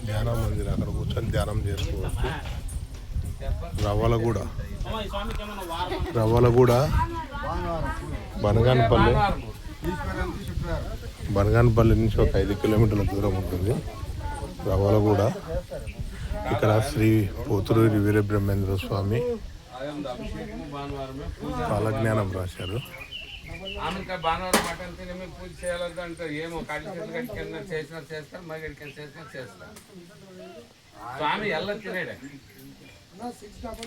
ధ్యానం మందిరం, అక్కడ కూర్చొని ధ్యానం చేసుకోవచ్చు. రవ్వలగూడ బనగానపల్లి నుంచి ఒక 5 కిలోమీటర్ల దూరం ఉంటుంది రవ్వలగూడ. ఇక్కడ శ్రీ పోతులూరి వీరబ్రహ్మేంద్ర స్వామి కాలజ్ఞానం రాశారు. భానువారం మటన్ తిని మేము పూజ చేయాలంటే అంటే ఏమో కాళ్ళు చేతులు చేసినా చేస్తారు, మరి చేసినా చేస్తారు. స్వామి ఎల్ల తినేడే స్వామి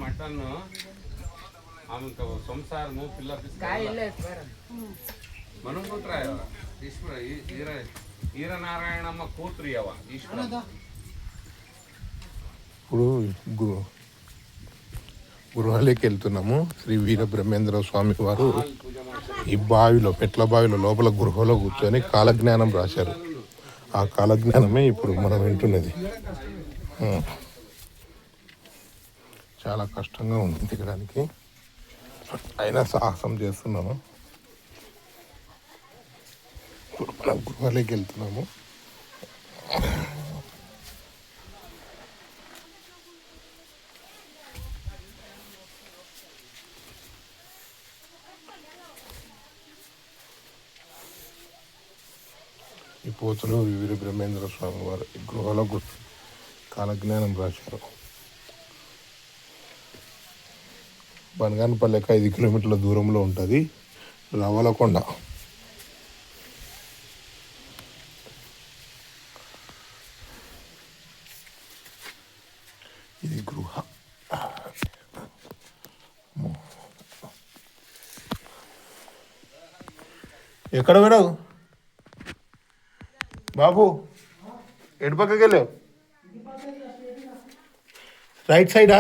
మటన్ ఆమెకు సంసారము పిల్ల మనం కూతురు ఈశ్వర ఈరనారాయణమ్మ కూతురు ఈశ్వర. ఇప్పుడు గృహాలకి వెళ్తున్నాము. శ్రీ వీరబ్రహ్మేంద్ర స్వామి వారు ఈ బావిలో, పెట్ల బావిలో లోపల గృహలో కూర్చొని కాలజ్ఞానం రాశారు. ఆ కాలజ్ఞానమే ఇప్పుడు మనం వింటున్నది. చాలా కష్టంగా ఉంది దిగడానికి, అయినా సాహసం చేస్తున్నాము. ఇప్పుడు మనం గృహాలకి వెళ్తున్నాము. ఈ పోతులు వీరబ్రహ్మేంద్ర స్వామి వారు ఈ గృహలో కాలజ్ఞానం రాశారు. బనగానపల్లికి 5 కిలోమీటర్ల దూరంలో ఉంటుంది రవ్వలకొండ. ఇది గృహ. ఎక్కడ పోయినావు బాబు? ఎటు పక్కకి వెళ్ళావు? రైట్ సైడా?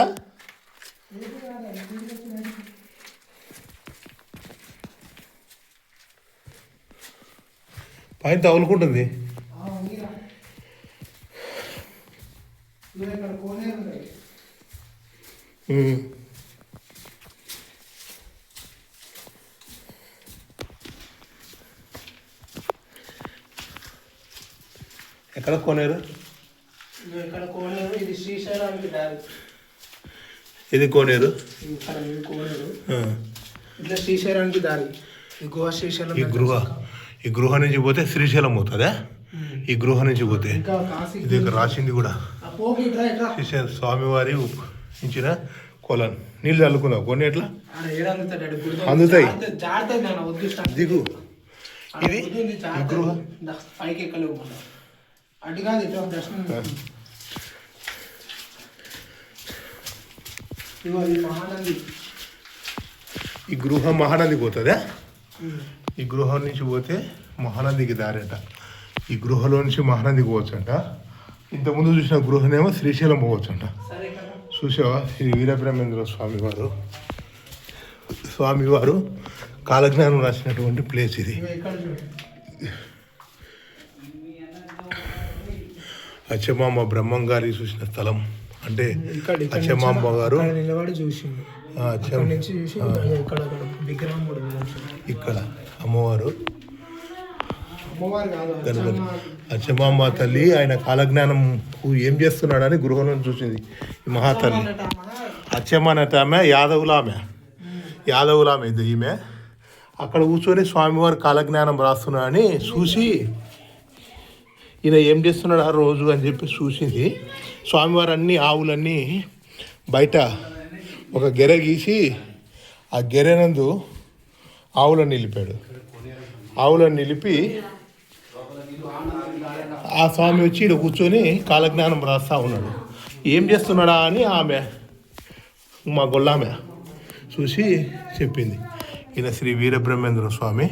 పైన తగులుకుంటుంది. ఎక్కడ కోనేరు? ఇది శ్రీశైలానికి దారి. ఇది కోనేరు. ఇట్లా శ్రీశైలానికి దారి. ఈ గృహ నుంచి పోతే శ్రీశైలం పోతుందా? ఈ గృహ నుంచి పోతే ఇది రాసింది కూడా శ్రీశైలం స్వామివారి ఇచ్చిన కొలను. నీళ్ళు చల్లుకున్నావు కొన్ని ఎట్లా అందుతాయి. దిగు. ఇది ఈ గృహ పైకి ఎక్కలేవు. అటు కాదు ఇట్లా దర్శనం. ఈ గృహ మహానంది పోతుందా? ఈ గృహ నుంచి పోతే మహానందికి దారట. ఈ గృహలో నుంచి మహానందికి పోవచ్చంట. ఇంతకుముందు చూసిన గృహనేమో శ్రీశైలం పోవచ్చంట. చూసావా? శ్రీ వీరబ్రహ్మేంద్ర స్వామివారు కాలజ్ఞానం రాసినటువంటి ప్లేస్ ఇది. అచ్చమాంబ బ్రహ్మంగారి చూసిన స్థలం. అంటే అచ్చమాంబ గారు ఇక్కడ అమ్మవారు గణపతి అచ్చమాంబ తల్లి ఆయన కాలజ్ఞానం ఏం చేస్తున్నాడని గృహంలో చూసింది ఈ మహాతల్లి. అచ్చమ్మ అనే ఆమె యాదవులామె ఇది. ఈమె అక్కడ కూర్చొని స్వామివారు కాలజ్ఞానం రాస్తున్నాడని చూసి ఈయన ఏం చేస్తున్నాడు ఆ రోజు అని చెప్పి చూసింది. స్వామివారు అన్ని ఆవులన్నీ బయట ఒక గెరె గీసి ఆ గెరెనందు ఆవులను నిలిపాడు. ఆవులను నిలిపి ఆ స్వామి వచ్చి ఇక్కడ కూర్చొని కాలజ్ఞానం రాస్తూ ఉన్నాడు. ఏం చేస్తున్నాడా అని ఆమె మా గొల్లామె చూసి చెప్పింది. ఈయన శ్రీ వీరబ్రహ్మేంద్ర స్వామి.